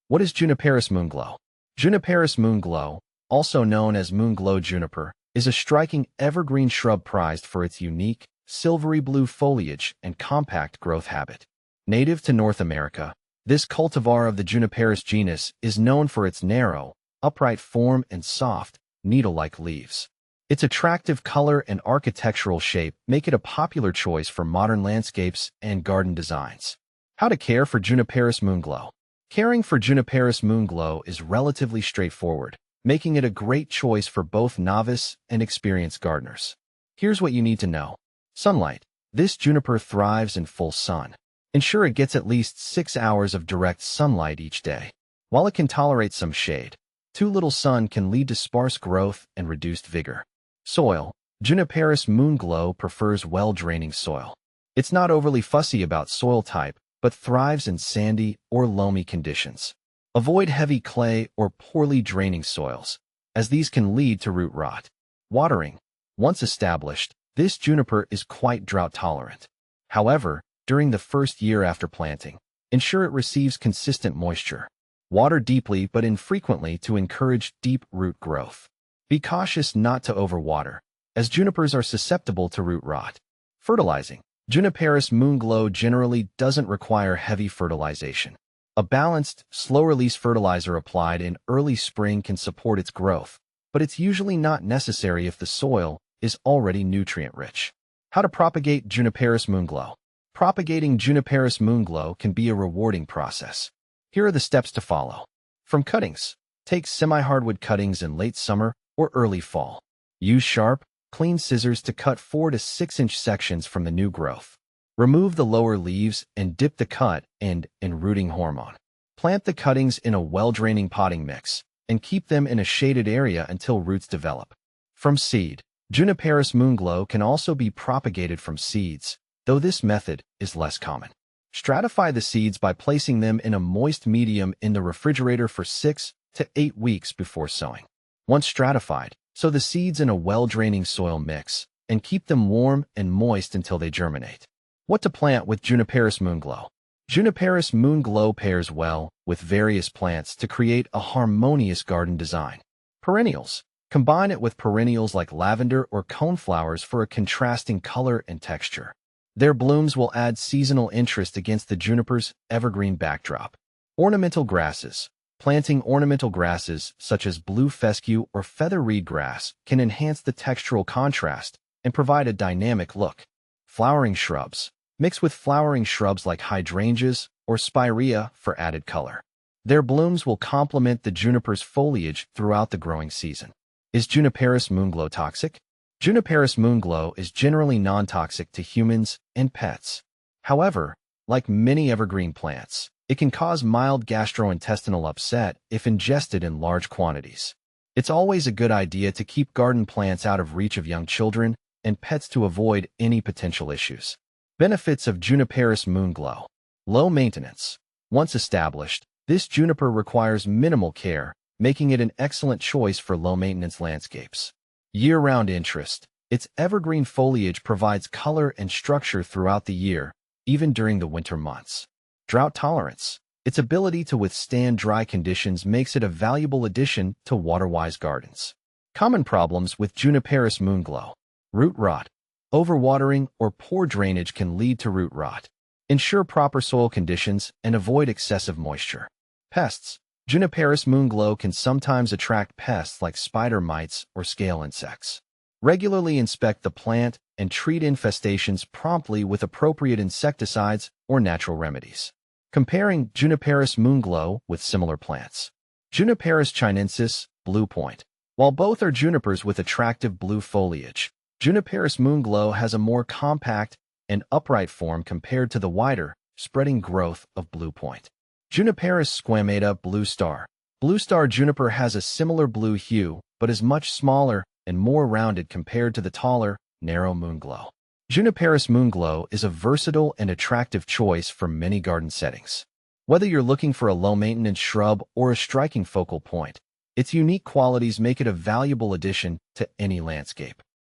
What is Juniperus moonglow? Juniperus moonglow, also known as moonglow juniper, is a striking evergreen shrub prized for its unique, silvery blue foliage and compact growth habit. Native to North America, this cultivar of the Juniperus genus is known for its narrow, upright form and soft, needle-like leaves. Its attractive color and architectural shape make it a popular choice for modern landscapes and garden designs. How to care for Juniperus moonglow? Caring for Juniperus moonglow is relatively straightforward, making it a great choice for both novice and experienced gardeners. Here's what you need to know. Sunlight. This juniper thrives in full sun. Ensure it gets at least 6 hours of direct sunlight each day. While it can tolerate some shade, too little sun can lead to sparse growth and reduced vigor. Soil. Juniperus moonglow prefers well-draining soil. It's not overly fussy about soil type, but thrives in sandy or loamy conditions. Avoid heavy clay or poorly draining soils, as these can lead to root rot. Watering. Once established, this juniper is quite drought-tolerant. However, during the first year after planting, ensure it receives consistent moisture. Water deeply but infrequently to encourage deep root growth. Be cautious not to overwater, as junipers are susceptible to root rot. Fertilizing. Juniperus moonglow generally doesn't require heavy fertilization. A balanced, slow-release fertilizer applied in early spring can support its growth, but it's usually not necessary if the soil is already nutrient-rich. How to propagate Juniperus moonglow? Propagating Juniperus moonglow can be a rewarding process. Here are the steps to follow. From cuttings. Take semi-hardwood cuttings in late summer or early fall. Use sharp, clean scissors to cut 4 to 6 inch sections from the new growth. Remove the lower leaves and dip the cut end in rooting hormone. Plant the cuttings in a well-draining potting mix and keep them in a shaded area until roots develop. From seed. Juniperus moonglow can also be propagated from seeds, though this method is less common. Stratify the seeds by placing them in a moist medium in the refrigerator for 6 to 8 weeks before sowing. Once stratified, sow the seeds in a well-draining soil mix and keep them warm and moist until they germinate. What to plant with Juniperus moonglow? Juniperus moonglow pairs well with various plants to create a harmonious garden design. Perennials. Combine it with perennials like lavender or coneflowers for a contrasting color and texture. Their blooms will add seasonal interest against the juniper's evergreen backdrop. Ornamental grasses. Planting ornamental grasses such as blue fescue or feather reed grass can enhance the textural contrast and provide a dynamic look. Flowering shrubs. Mix with flowering shrubs like hydrangeas or spirea for added color. Their blooms will complement the juniper's foliage throughout the growing season. Is Juniperus moonglow toxic? Juniperus moonglow is generally non-toxic to humans and pets. However, like many evergreen plants, it can cause mild gastrointestinal upset if ingested in large quantities. It's always a good idea to keep garden plants out of reach of young children and pets to avoid any potential issues. Benefits of Juniperus moonglow. Low maintenance. Once established, this juniper requires minimal care, making it an excellent choice for low-maintenance landscapes. Year-round interest. Its evergreen foliage provides color and structure throughout the year, even during the winter months. Drought tolerance. Its ability to withstand dry conditions makes it a valuable addition to water-wise gardens. Common problems with Juniperus moonglow. Root rot. Overwatering or poor drainage can lead to root rot. Ensure proper soil conditions and avoid excessive moisture. Pests. Juniperus moonglow can sometimes attract pests like spider mites or scale insects. Regularly inspect the plant and treat infestations promptly with appropriate insecticides or natural remedies. Comparing Juniperus moonglow with similar plants. Juniperus chinensis, blue point. While both are junipers with attractive blue foliage, Juniperus moonglow has a more compact and upright form compared to the wider, spreading growth of blue point. Juniperus squamata, blue star. Blue star juniper has a similar blue hue, but is much smaller and more rounded compared to the taller, narrow moonglow. Juniperus moonglow is a versatile and attractive choice for many garden settings. Whether you're looking for a low-maintenance shrub or a striking focal point, its unique qualities make it a valuable addition to any landscape.